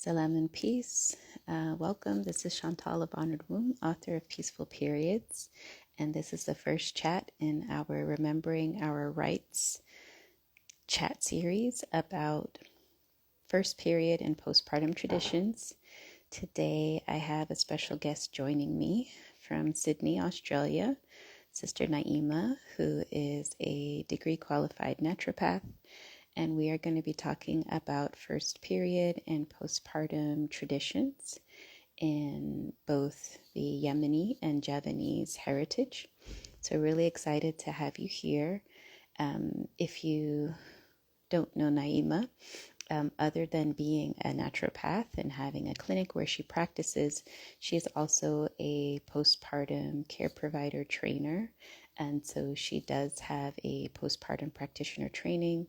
Salam and peace. Welcome. This is Chantal of Honored Womb, author of Peaceful Periods. And this is the first chat in our Remembering Our Rites chat series about first period and postpartum traditions. Today, I have a special guest joining me from Sydney, Australia, Sister Naima, who is a degree qualified naturopath. And we are going to be talking about first period and postpartum traditions in both the Yemeni and Javanese heritage. So, really excited to have you here. If you don't know Naima, other than being a naturopath and having a clinic where she practices, she is also a postpartum care provider trainer. And so she does have a postpartum practitioner training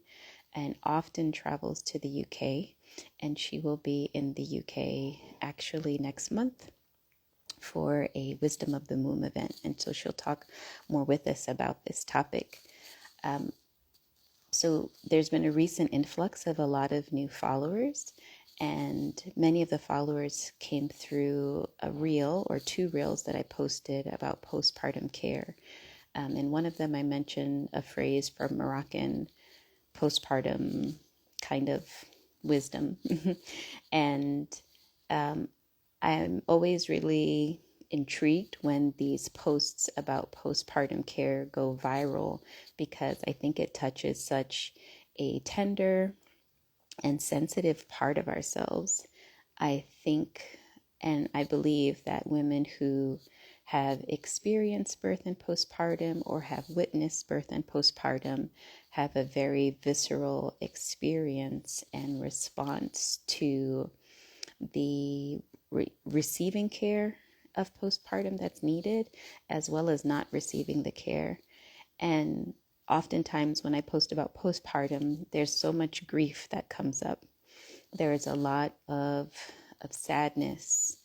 and often travels to the UK. And she will be in the UK actually next month for a Wisdom of the Womb event. And so she'll talk more with us about this topic. So there's been a recent influx of a lot of new followers, and many of the followers came through a reel or two reels that I posted about postpartum care. In one of them, I mentioned a phrase from Moroccan postpartum kind of wisdom. And I'm always really intrigued when these posts about postpartum care go viral because I think it touches such a tender and sensitive part of ourselves. I think and I believe that women who have experienced birth and postpartum or have witnessed birth and postpartum have a very visceral experience and response to the receiving care of postpartum that's needed, as well as not receiving the care. And oftentimes when I post about postpartum, there's so much grief that comes up. There is a lot of sadness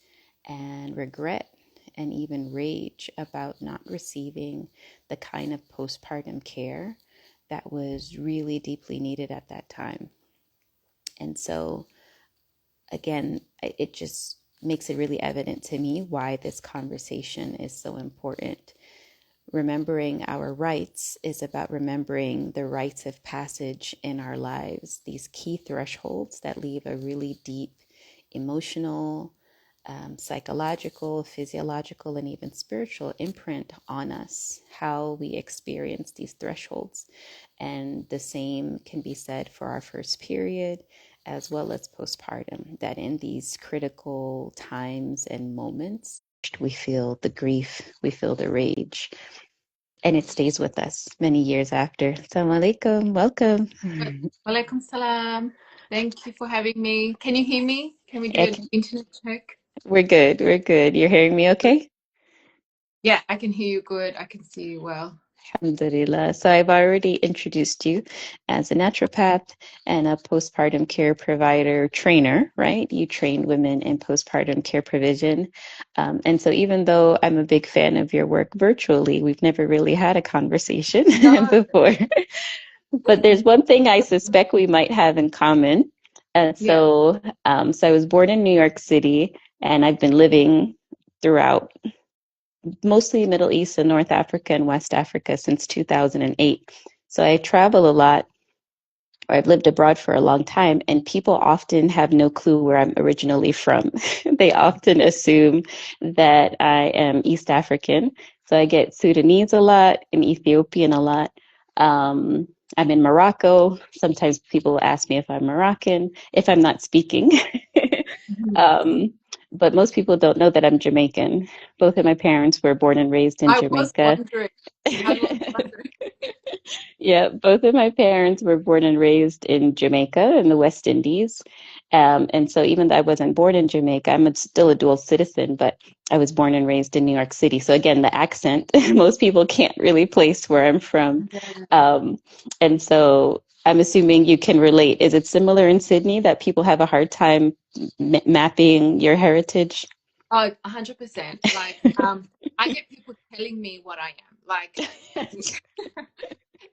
and regret and even rage about not receiving the kind of postpartum care that was really deeply needed at that time. And so, again, it just makes it really evident to me why this conversation is so important. Remembering our rites is about remembering the rites of passage in our lives, these key thresholds that leave a really deep emotional, psychological, physiological, and even spiritual imprint on us, how we experience these thresholds. And the same can be said for our first period as well as postpartum, that in these critical times and moments, we feel the grief, we feel the rage, and it stays with us many years after. Assalamu alaikum, welcome. Walaikum salam. Thank you for having me. Can you hear me? Can we do I an can, internet check? we're good, we're good. You're hearing me okay? Yeah, I can hear you good. I can see you well. Alhamdulillah. So I've already introduced you as a naturopath and a postpartum care provider trainer, right? You train women in postpartum care provision. And so even though I'm a big fan of your work virtually, we've never really had a conversation No. before. But there's one thing I suspect we might have in common. And Yeah. so I was born in New York City, and I've been living throughout mostly Middle East and North Africa and West Africa since 2008. So I travel a lot, or I've lived abroad for a long time, and people often have no clue where I'm originally from. They often assume that I am East African. So I get Sudanese a lot and Ethiopian a lot. Um, I'm in Morocco. Sometimes people ask me if I'm Moroccan, if I'm not speaking. Mhm. Um, but most people don't know that I'm Jamaican. Both of my parents were born and raised in I was Jamaica. wondering. I was wondering. Yeah, both of my parents were born and raised in Jamaica in the West Indies. And so even though I wasn't born in Jamaica, still a dual citizen, but I was born and raised in New York City. So again, the accent, most people can't really place where I'm from. Yeah. Um, and so I'm assuming you can relate. Is it similar in Sydney that people have a hard time mapping your heritage? Oh, 100%. I get people telling me what I am. Like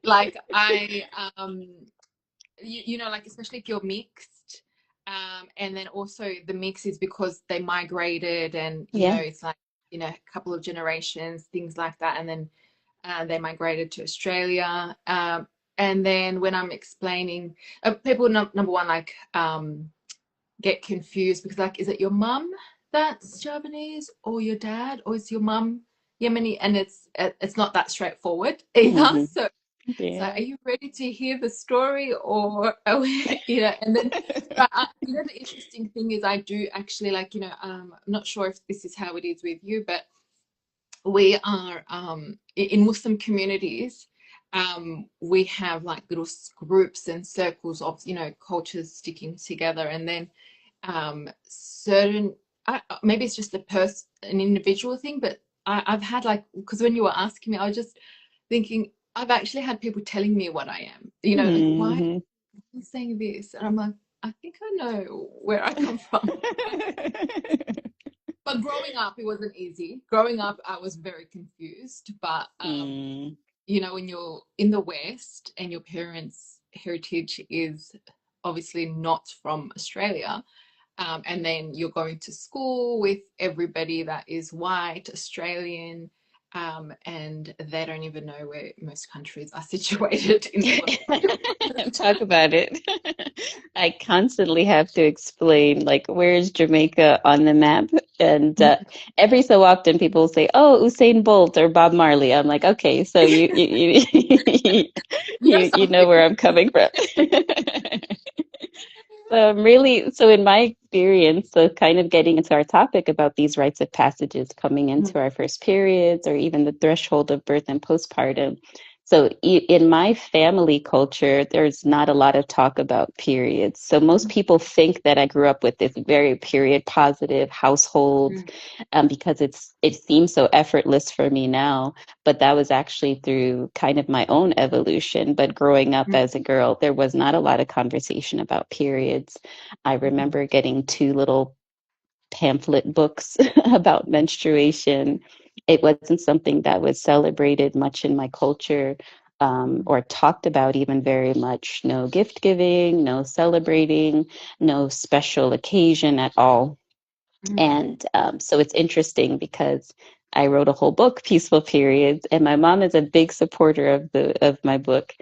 I, like, especially if you're mixed, And then also the mix is because they migrated, and Yeah. it's like a couple of generations, things like that, and then they migrated to Australia. And then when I'm explaining, people number one like get confused because like, is it your mum that's Javanese or your dad, or is your mum Yemeni? And it's not that straightforward either. Hmm. So it's like, Yeah. are you ready to hear the story, or and then, but the interesting thing is I do actually like, I'm not sure if this is how it is with you, but we are in Muslim communities, we have like little groups and circles of cultures sticking together, and then certain maybe it's just an individual thing, but I've had like, because when you were asking me, I was just thinking I've actually had people telling me what I am, like, why are Hmm. you saying this? And I'm like, I think I know where I come from. But growing up, it wasn't easy. Growing up, I was very confused. But Mm. when you're in the West and your parents' heritage is obviously not from Australia, and then you're going to school with everybody that is white, Australian, and they don't even know where most countries are situated in the world. Talk about it. I constantly have to explain, like, where's Jamaica on the map? And every so often people say, "Oh, Usain Bolt or Bob Marley." I'm like, "Okay, so you You know you something? know where I'm coming from." So in my experience, so kind of getting into our topic about these rites of passages coming into our first periods or even the threshold of birth and postpartum. So in my family culture, there's not a lot of talk about periods. So most people think that I grew up with this very period positive household, because it seems so effortless for me now. But that was actually through kind of my own evolution. But growing up as a girl, there was not a lot of conversation about periods. I remember getting two little pamphlet books about menstruation. It wasn't something that was celebrated much in my culture, or talked about even very much. No gift giving, no celebrating, no special occasion at all. And so it's interesting because I wrote a whole book, Peaceful Periods, and my mom is a big supporter of my book,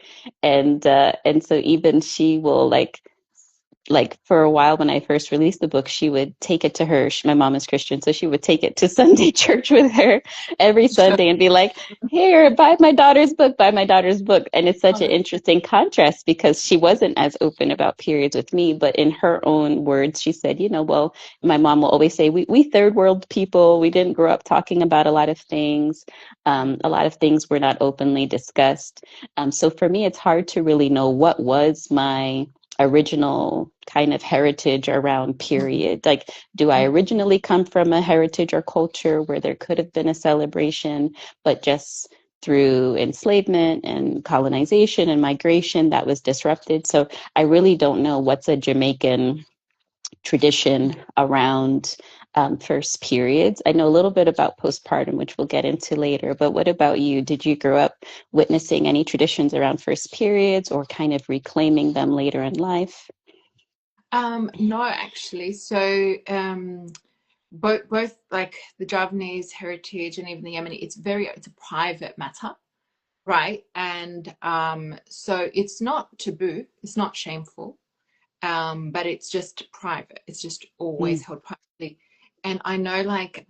and so even she will like for a while when I first released the book, she would take it to her. My mom is Christian, so she would take it to Sunday church with her every Sunday and be like, "Here, buy my daughter's book, buy my daughter's book." And it's such Oh, an that's interesting contrast because she wasn't as open about periods with me, but in her own words, she said, well, my mom will always say, we third world people, we didn't grow up talking about a lot of things. A lot of things were not openly discussed. So for me, it's hard to really know what was my original kind of heritage around period. Like, do I originally come from a heritage or culture where there could have been a celebration, but just through enslavement and colonization and migration that was disrupted? So I really don't know what's a Jamaican tradition around first periods. I know a little bit about postpartum, which we'll get into later, but what about you? Did you grow up witnessing any traditions around first periods or kind of reclaiming them later in life? No, actually. So, both like the Javanese heritage and even the Yemeni, it's a private matter, right? And so it's not taboo, it's not shameful, but it's just private. It's just always Mm, held privately. And I know like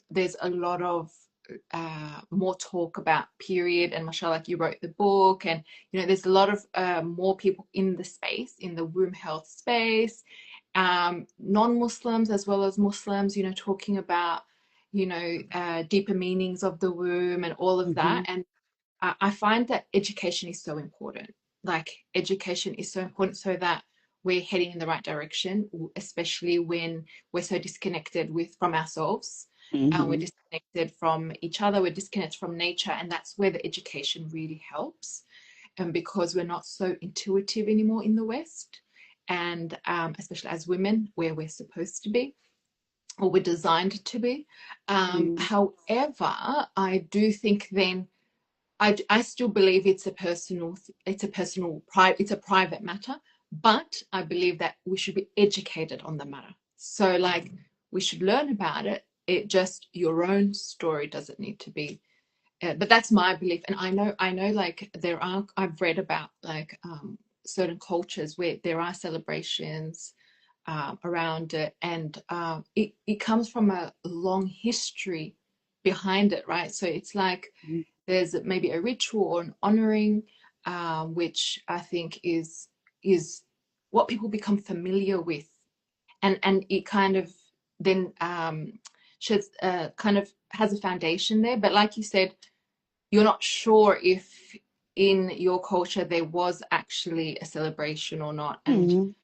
there's a lot of more talk about period, and mashallah, like you wrote the book, and there's a lot of more people in the space, in the womb health space, non-Muslims as well as Muslims, talking about deeper meanings of the womb and all of that. mhm, And I find that education is so important. Like, education is so important so that we're heading in the right direction, especially when we're so disconnected from ourselves. We're mhm, disconnected from each other, we're disconnected from nature, and that's where the education really helps. And because we're not so intuitive anymore in the West, and especially as women, where we're supposed to be or we're designed to be. mm, However, I do think then I still believe it's a private matter, But I believe that we should be educated on the matter. So, like, we should learn about it. It just your own story doesn't need to be. But that's my belief, and I know, like there are. I've read about like certain cultures where there are celebrations around it, and it comes from a long history behind it, right? So it's like Mhm. there's maybe a ritual or an honoring, which I think is what people become familiar with, and it kind of then shows kind of has a foundation there. But like you said, you're not sure if in your culture there was actually a celebration or not, and Mhm.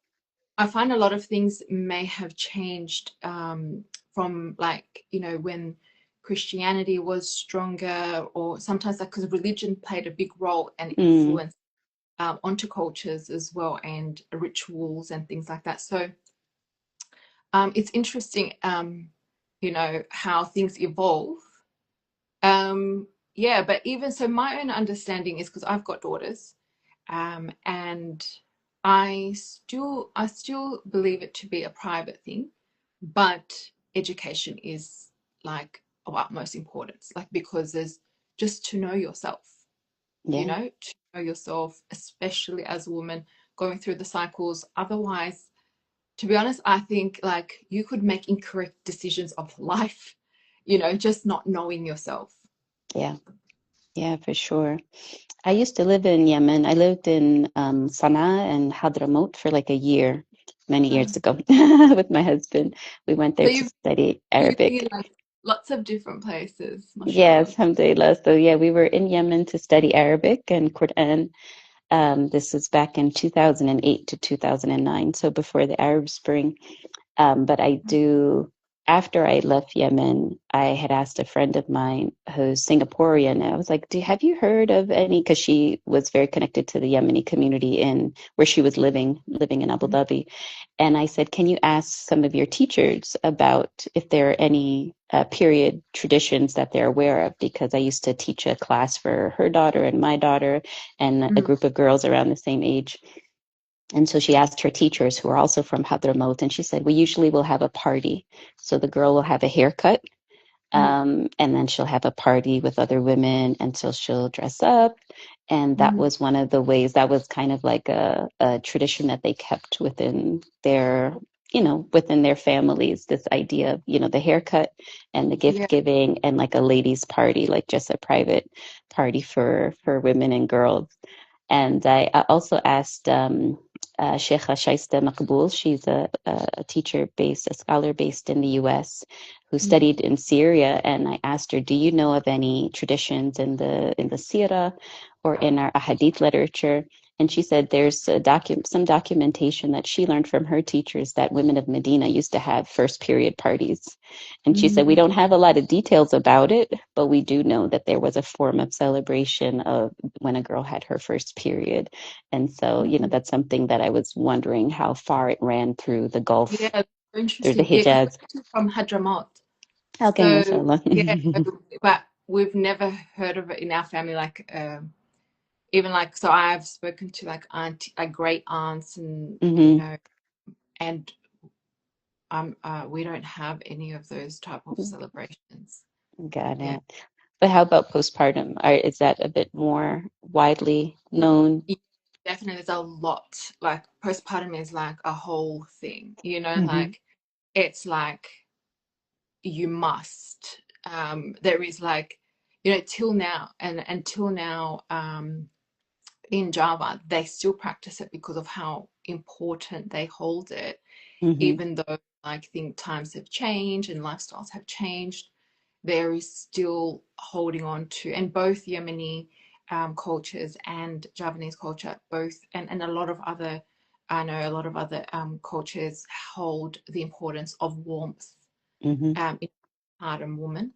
I find a lot of things may have changed from like when Christianity was stronger, or sometimes like because religion played a big role and Mm. influence onto cultures as well, and rituals and things like that. So it's interesting, how things evolve. Yeah, but even so, my own understanding is because I've got daughters, and I still believe it to be a private thing, but education is like of utmost importance, like because there's just to know yourself, Yeah. to know yourself, especially as a woman going through the cycles. Otherwise, to be honest, I think like you could make incorrect decisions of life, just not knowing yourself. Yeah. Yeah, for sure. I used to live in Yemen. I lived in Sana'a and Hadramaut for like a year, many Uh, years ago, with my husband. We went there so to you've study you've been Arabic. in like lots of different places, Yes, mashallah. alhamdulillah. So yeah, we were in Yemen to study Arabic and Quran. This was back in 2008 to 2009, so before the Arab Spring. But I do, after I left Yemen, I had asked a friend of mine who's Singaporean. I was like, have you heard of any? Because she was very connected to the Yemeni community in where she was living in Abu Dhabi. And I said, can you ask some of your teachers about if there are any period traditions that they're aware of? Because I used to teach a class for her daughter and my daughter and a Mm, group of girls around the same age. And so she asked her teachers, who are also from Hadramaut, and she said, we usually will have a party. So the girl will have a haircut, mm, and then she'll have a party with other women, and so she'll dress up. And that mm. was one of the ways, that was kind of like a tradition that they kept within within their families, this idea of, the haircut and the gift Yeah. giving and like a ladies' party, like just a private party for women and girls. And I also asked Sheikha Shaista Maqbool. She's a teacher based, a scholar based in the US who Mm, studied in Syria. And I asked her, do you know of any traditions in the Sirah or in our Ahadith literature? And she said there's some documentation that she learned from her teachers that women of Medina used to have first period parties. And she said, we mm. don't have a lot of details about it, but we do know that there was a form of celebration of when a girl had her first period. And so, that's something that I was wondering how far it ran through the Gulf, Yeah, through the interesting. Yeah, because Hijaz. I'm actually from Hadramaut. Okay, So mashallah. yeah, but we've never heard of it in our family. Like even like so, I've spoken to like like great aunts, and Hmm. and we don't have any of those type of celebrations. Got Yeah. it. But how about postpartum? Is that a bit more widely known? Yeah, definitely, there's a lot. Like postpartum is like a whole thing, Hmm. like it's like you must. There is like, till now, and until now, in Java, they still practice it because of how important they hold it, Hmm. even though like think times have changed and lifestyles have changed. There is still holding on to, and both Yemeni cultures and Javanese culture, both, and a lot of other, I know a lot of other cultures hold the importance of warmth Hmm. in heart and woman.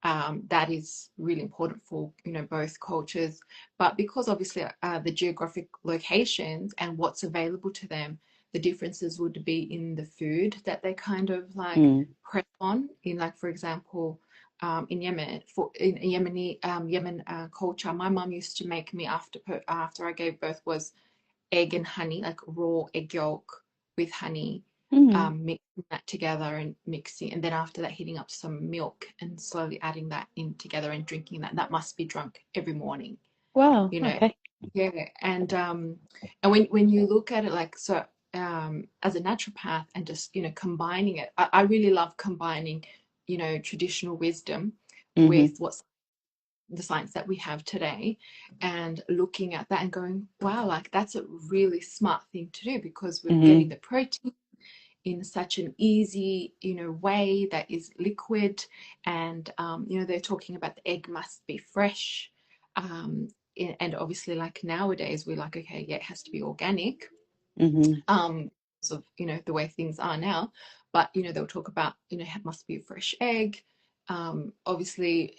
That is really important for both cultures, but because obviously the geographic locations and what's available to them, the differences would be in the food that they kind of like Mm. press on. In like for example, in Yemen, in Yemeni Yemen culture, my mom used to make me after I gave birth was egg and honey, like raw egg yolk with honey, Mm. mixing that together and mixing, and then after that, heating up some milk and slowly adding that in together and drinking that. That must be drunk every morning, Wow. you know. Okay. Yeah, and when you look at it like so, as a naturopath and just combining it, I really love combining traditional wisdom with Mm-hmm. what's the science that we have today, and looking at that and going, wow, like that's a really smart thing to do, because we're getting Mm-hmm. the protein in such an easy way that is liquid. And they're talking about the egg must be fresh, and obviously like nowadays we're like, okay, yeah, it has to be organic, Mm-hmm. because of the way things are now. But they'll talk about it must be a fresh egg. Obviously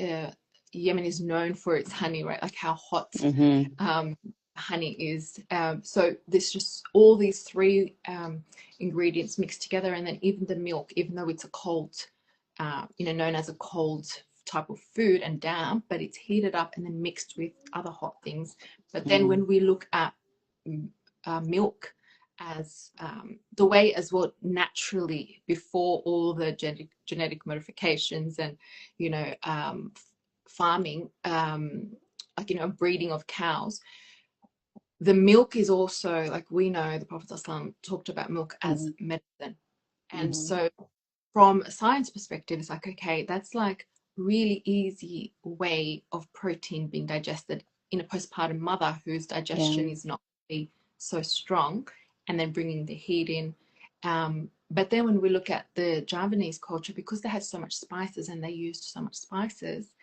Yemen is known for its honey, right? Like how hot Mm-hmm. honey is. So there's just all these three ingredients mixed together, and then even the milk, even though it's a cold, known as a cold type of food and damp, but it's heated up and then mixed with other hot things. But then Mm-hmm. when we look at milk as the way as well, naturally before all the genetic modifications and farming, like breeding of cows, the milk is also, like, we know the Prophet ﷺ talked about milk as Mm-hmm. medicine. And Mm-hmm. so from a science perspective, it's like, okay, that's like really easy way of protein being digested in a postpartum mother whose Yeah. digestion is not really so strong, and then bringing the heat in. But then when we look at the Javanese culture, because they had so much spices and they used so much spices,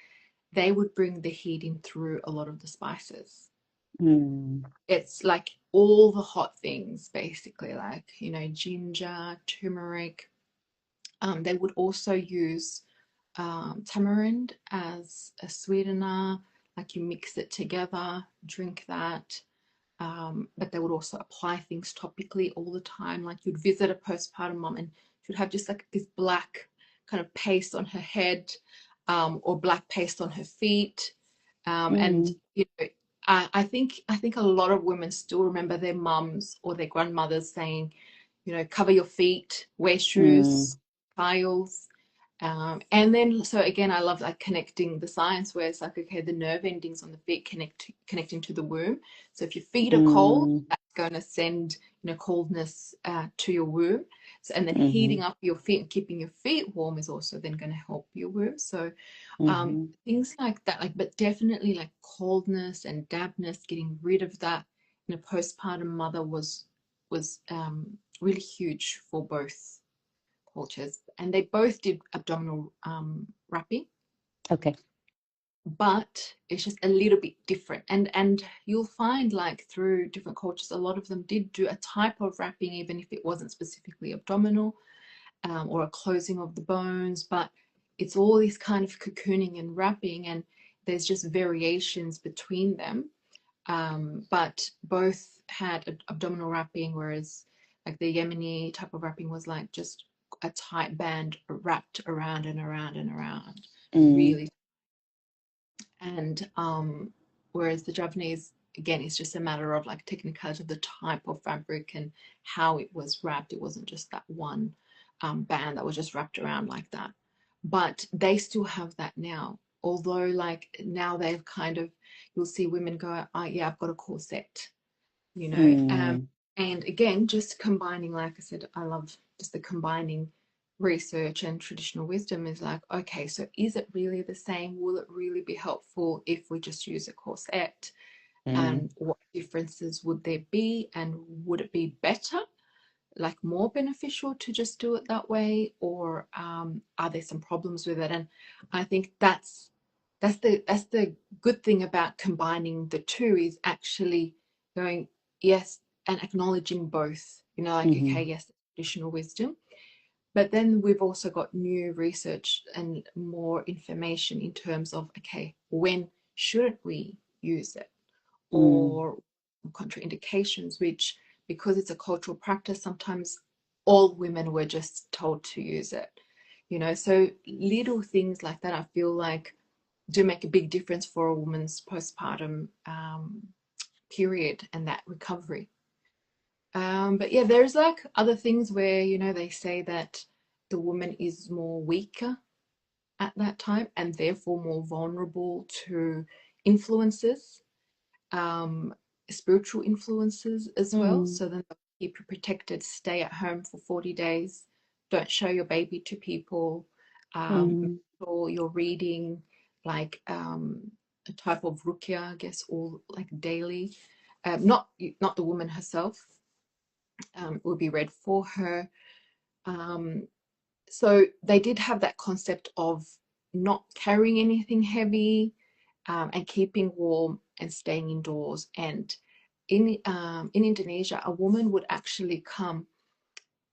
they would bring the heat in through a lot of the spices. Mm. It's like all the hot things, basically, like ginger, turmeric. They would also use tamarind as a sweetener, like you mix it together, drink that. But they would also apply things topically all the time. Like you'd visit a postpartum mom and she'd have just like this black kind of paste on her head, or black paste on her feet. And Mm. I think a lot of women still remember their mums or their grandmothers saying, cover your feet, wear Mm. shoes, tiles. And then, so again, I love like connecting the science where it's like, okay, the nerve endings on the feet connecting to the womb. So if your feet are cold, Mm. that's going to send coldness to your womb. So, and then Mm-hmm. heating up your feet and keeping your feet warm is also then going to help your womb. So Mm-hmm. things like that, like, but definitely like coldness and dampness, getting rid of that in a postpartum mother was really huge for both cultures, and they both did abdominal wrapping, Okay. but it's just a little bit different. And you'll find like through different cultures, a lot of them did do a type of wrapping, even if it wasn't specifically abdominal, or a closing of the bones, but it's all this kind of cocooning and wrapping, and there's just variations between them. But both had abdominal wrapping, whereas like the Yemeni type of wrapping was like just a tight band wrapped around and around and around, Mm. really. And whereas the Javanese, again, is just a matter of like technicality of the type of fabric and how it was wrapped. It wasn't just that one band that was just wrapped around like that. But they still have that now. Although, like now they've kind of, you'll see women go, oh, yeah, I've got a corset, you know. Mm. And again, just combining, like I said, I love just the combining research and traditional wisdom is like, okay, so is it really the same? Will it really be helpful if we just use a corset? Mm. And what differences would there be? And would it be better, like more beneficial to just do it that way? Or are there some problems with it? And I think that's the good thing about combining the two, is actually going, yes, and acknowledging both, like, okay, Mm-hmm. yes, traditional wisdom, but then we've also got new research and more information in terms of, okay, when shouldn't we use it, Mm. or contraindications, which, because it's a cultural practice, sometimes all women were just told to use it. So little things like that, I feel like, do make a big difference for a woman's postpartum period and that recovery. But yeah, there's like other things where, they say that the woman is more weaker at that time and therefore more vulnerable to influences, um, spiritual influences as well. Mm. So then they'll keep you protected, stay at home for 40 days, don't show your baby to people, make Mm. sure you're reading like a type of ruqya, I guess, or like daily. Not the woman herself, it would be read for her. Um, so they did have that concept of not carrying anything heavy, and keeping warm and staying indoors. And in Indonesia, a woman would actually come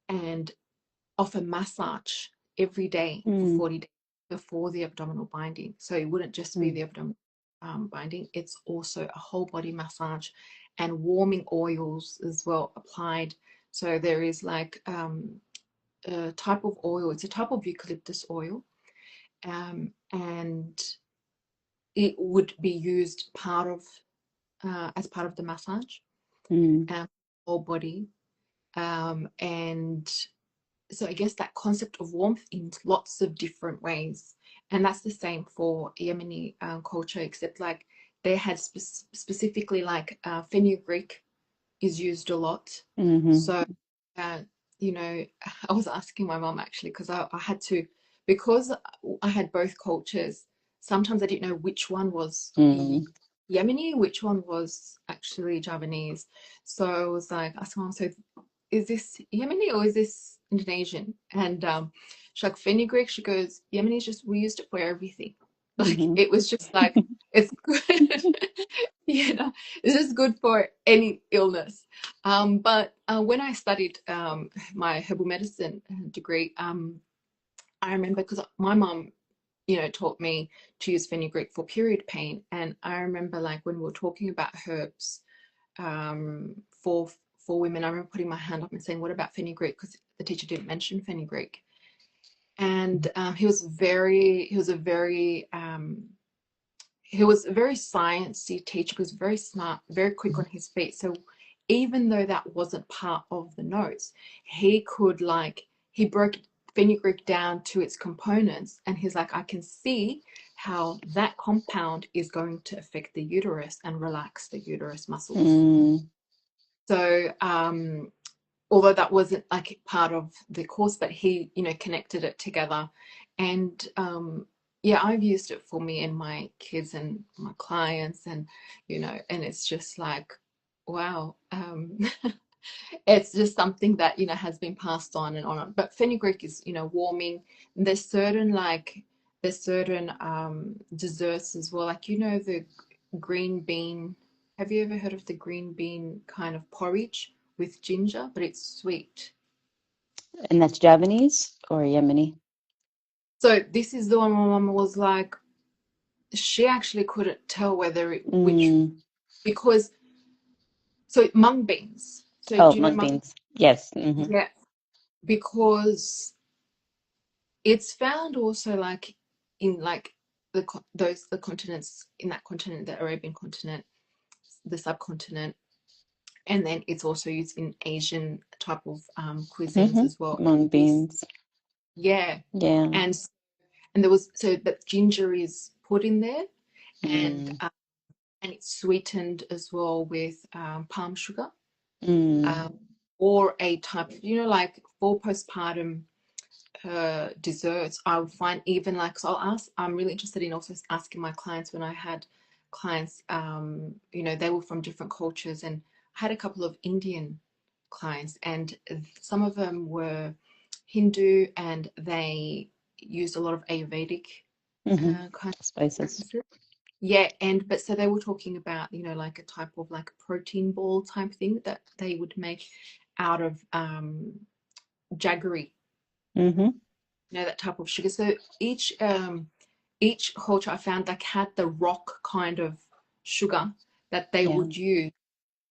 and offer massage every day for Mm. 40 days before the abdominal binding. So it wouldn't just be Mm. the abdominal binding, it's also a whole body massage and warming oils as well applied. So there is like a type of oil, it's a type of eucalyptus oil, and it would be used as part of the massage, Mm. whole body. And so I guess that concept of warmth in lots of different ways. And that's the same for Yemeni culture, except like they had specifically like fenugreek is used a lot. Mm-hmm. So, uh, I was asking my mom actually because I had to, because I had both cultures, sometimes I didn't know which one was Mm. Yemeni, which one was actually Javanese. So I was like asking mom, so is this Yemeni or is this Indonesian? And she's like, fenugreek. She goes, Yemeni is just, we used it for everything. Like Mm-hmm. it was just like, it's good. It's just good for any illness. But when I studied my herbal medicine degree, I remember because my mom, taught me to use fenugreek for period pain. And I remember like when we were talking about herbs, for women, I remember putting my hand up and saying, "What about fenugreek?" Because the teacher didn't mention fenugreek, and he was a very sciencey teacher. He was very smart, very quick on his feet. So even though that wasn't part of the notes, he broke fenugreek down to its components, and he's like, I can see how that compound is going to affect the uterus and relax the uterus muscles. Mm. So although that wasn't like part of the course, but he, connected it together. And yeah, I've used it for me and my kids and my clients, and and it's just like, wow. It's just something that has been passed on and on. But fenugreek is warming. There's certain desserts as well, like the green bean. Have you ever heard of the green bean kind of porridge with ginger, but it's sweet? And that's Javanese or Yemeni? So this is the one my mom was like, she actually couldn't tell whether which, Mm. because so mung beans. So Oh, do you know mung mung? beans. Yes. Mm-hmm. Yeah, because it's found also like in like the continents, in that continent, the Arabian continent, the subcontinent, and then it's also used in Asian type of cuisines Mm-hmm. as well. Mung Is beans. Yeah, Yeah. and there was, so that ginger is put in there, and Mm. it's sweetened as well with palm sugar, Mm. um, or a type of, like for postpartum desserts. I would find even like, so I'm really interested in also asking my clients, when I had clients, they were from different cultures, and I had a couple of Indian clients, and some of them were Hindu, and they used a lot of Ayurvedic Mm-hmm. kind of Spices. practices. Yeah, and but so they were talking about, like a type of like a protein ball type thing that they would make out of jaggery, Mm-hmm. that type of sugar. So each culture I found like had the rock kind of sugar that they Yeah. would use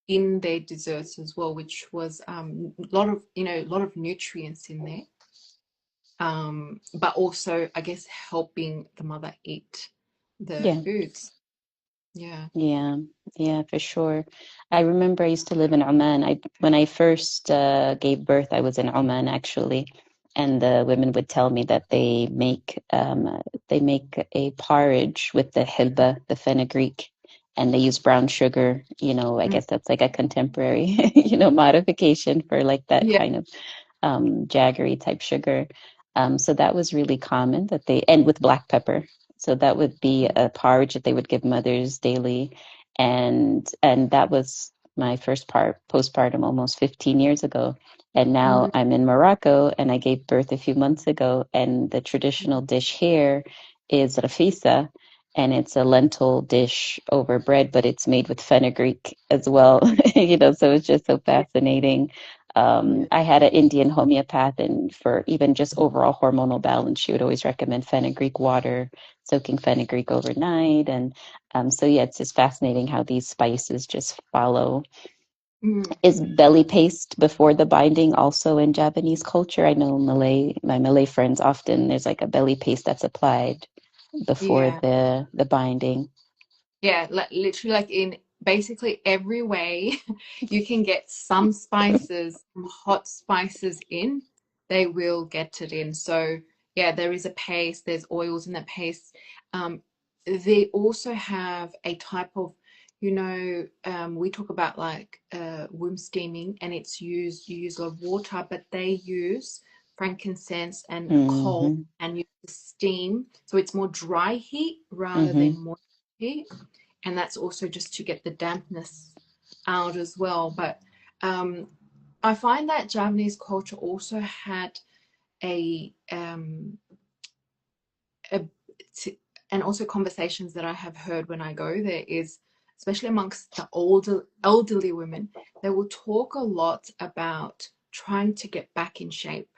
in their desserts as well, which was a lot of nutrients in there. But also I guess helping the mother eat the Yeah. foods. Yeah. Yeah, yeah, for sure. I remember I used to live in Oman. When I first gave birth, I was in Oman actually, and the women would tell me that they make a porridge with the hilba, the fenugreek, and they use brown sugar. I Mm. guess that's like a contemporary, modification for like that Yeah. kind of jaggery type sugar. So that was really common and with black pepper. So that would be a porridge that they would give mothers daily. And that was my first part postpartum almost 15 years ago. And now Mm. I'm in Morocco and I gave birth a few months ago. And the traditional dish here is rafisa. And it's a lentil dish over bread, but it's made with fenugreek as well. So it's just so Yeah. fascinating. Yeah. I had an Indian homeopath, and for even just overall hormonal balance, she would always recommend fenugreek water, soaking fenugreek overnight. And so, yeah, it's just fascinating how these spices just follow. Mm. Is belly paste before the binding also in Javanese culture? I know my Malay friends often there's like a belly paste that's applied before Yeah. the binding. Yeah, literally, like in basically every way you can get some spices, some hot spices in, they will get it in. So, yeah, there is a paste, there's oils in that paste. Um, they also have a type of, we talk about like womb steaming, and you use a lot of water, but they use frankincense and coal Mm-hmm. and use the steam. So it's more dry heat rather Mm-hmm. than moist heat, and that's also just to get the dampness out as well. But um, I find that Javanese culture also had a, a and also conversations that I have heard when I go there is, especially amongst the elderly women, they will talk a lot about trying to get back in shape.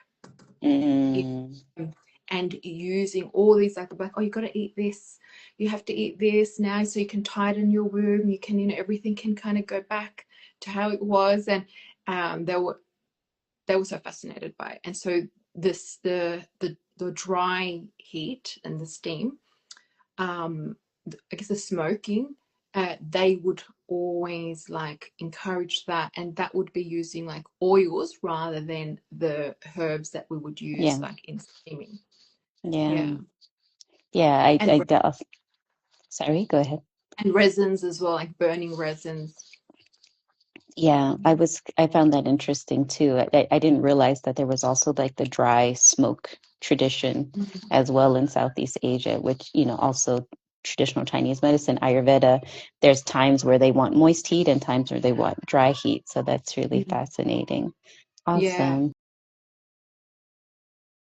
Mm-hmm. And using all these like, oh, you got to eat this, you have to eat this now so you can tighten your womb, you can, everything can kind of go back to how it was. And they were so fascinated by it. And so this the dry heat and the steam, I guess the smoking, they would always like encourage that, and that would be using like oils rather than the herbs that we would use Yeah. like in steaming. Yeah. Yeah. Yeah. and Sorry, go ahead. and resins as well, like burning resins. Yeah, I found that interesting too. I didn't realize that there was also like the dry smoke tradition Mhm. as well in Southeast Asia, which, also traditional Chinese medicine, Ayurveda, there's times where they want moist heat and times where they want dry heat. So that's really Mhm. fascinating. Yeah. Awesome.